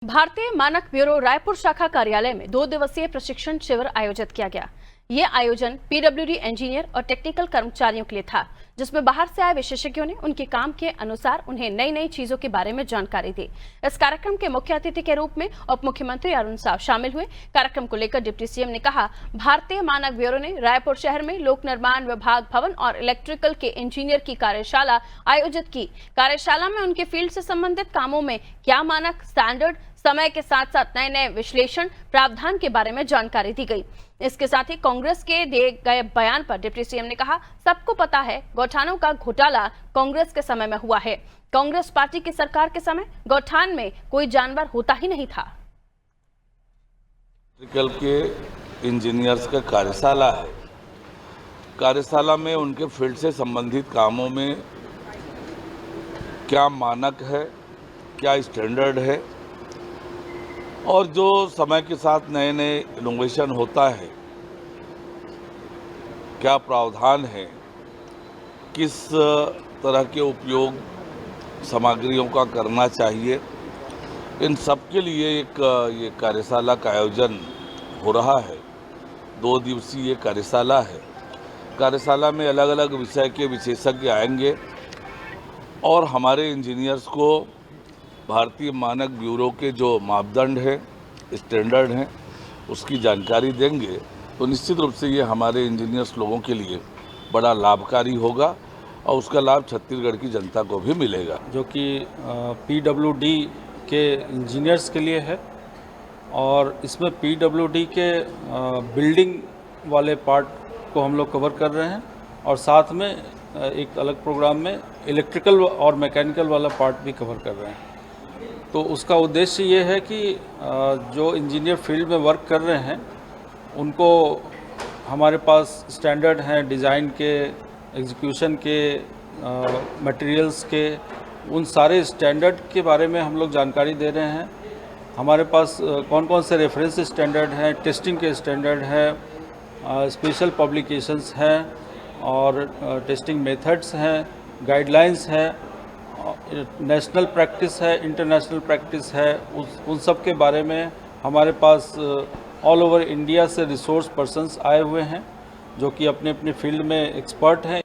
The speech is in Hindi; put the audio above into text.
भारतीय मानक ब्यूरो रायपुर शाखा कार्यालय में 2 दिवसीय प्रशिक्षण शिविर आयोजित किया गया। ये आयोजन पीडब्ल्यूडी इंजीनियर और टेक्निकल कर्मचारियों के लिए था, जिसमें बाहर से आए विशेषज्ञों ने उनके काम के अनुसार उन्हें नई नई चीजों के बारे में जानकारी दी। इस कार्यक्रम के मुख्य अतिथि के रूप में उप मुख्यमंत्री अरुण साव शामिल हुए। कार्यक्रम को लेकर डिप्टी सीएम ने कहा, भारतीय मानक ब्यूरो ने रायपुर शहर में लोक निर्माण विभाग भवन और इलेक्ट्रिकल के इंजीनियर की कार्यशाला आयोजित की। कार्यशाला में उनके फील्ड से संबंधित कामों में क्या मानक, स्टैंडर्ड, समय के साथ साथ नए नए विश्लेषण प्रावधान के बारे में जानकारी दी गई। इसके साथ ही कांग्रेस के दिए गए बयान पर डिप्टी सीएम ने कहा, सबको पता है गौठानों का घोटाला कांग्रेस के समय में हुआ है। कांग्रेस पार्टी की सरकार के समय गौठान में कोई जानवर होता ही नहीं था। इलेक्ट्रिकल के इंजीनियर्स का कार्यशाला है। कार्यशाला में उनके फील्ड से संबंधित कामों में क्या मानक है, क्या स्टैंडर्ड है और जो समय के साथ नए नए इनोवेशन होता है, क्या प्रावधान है, किस तरह के उपयोग सामग्रियों का करना चाहिए, इन सब के लिए ये कार्यशाला का आयोजन हो रहा है। 2 दिवसीय कार्यशाला है। कार्यशाला में अलग अलग विषय के विशेषज्ञ आएंगे और हमारे इंजीनियर्स को भारतीय मानक ब्यूरो के जो मापदंड है, स्टैंडर्ड हैं, उसकी जानकारी देंगे। तो निश्चित रूप से ये हमारे इंजीनियर्स लोगों के लिए बड़ा लाभकारी होगा और उसका लाभ छत्तीसगढ़ की जनता को भी मिलेगा। जो कि पीडब्ल्यूडी के इंजीनियर्स के लिए है और इसमें पीडब्ल्यूडी के बिल्डिंग वाले पार्ट को हम लोग कवर कर रहे हैं और साथ में एक अलग प्रोग्राम में इलेक्ट्रिकल और मैकेनिकल वाला पार्ट भी कवर कर रहे हैं। तो उसका उद्देश्य ये है कि जो इंजीनियर फील्ड में वर्क कर रहे हैं उनको हमारे पास स्टैंडर्ड हैं डिज़ाइन के, एग्जीक्यूशन के, मटेरियल्स के, उन सारे स्टैंडर्ड के बारे में हम लोग जानकारी दे रहे हैं। हमारे पास कौन कौन से रेफरेंस स्टैंडर्ड हैं, टेस्टिंग के स्टैंडर्ड हैं, स्पेशल पब्लिकेशंस हैं और टेस्टिंग मेथड्स हैं, गाइडलाइंस हैं, नेशनल प्रैक्टिस है, इंटरनेशनल प्रैक्टिस है, उन सब के बारे में हमारे पास ऑल ओवर इंडिया से रिसोर्स पर्सन्स आए हुए हैं जो कि अपने अपने फील्ड में एक्सपर्ट हैं।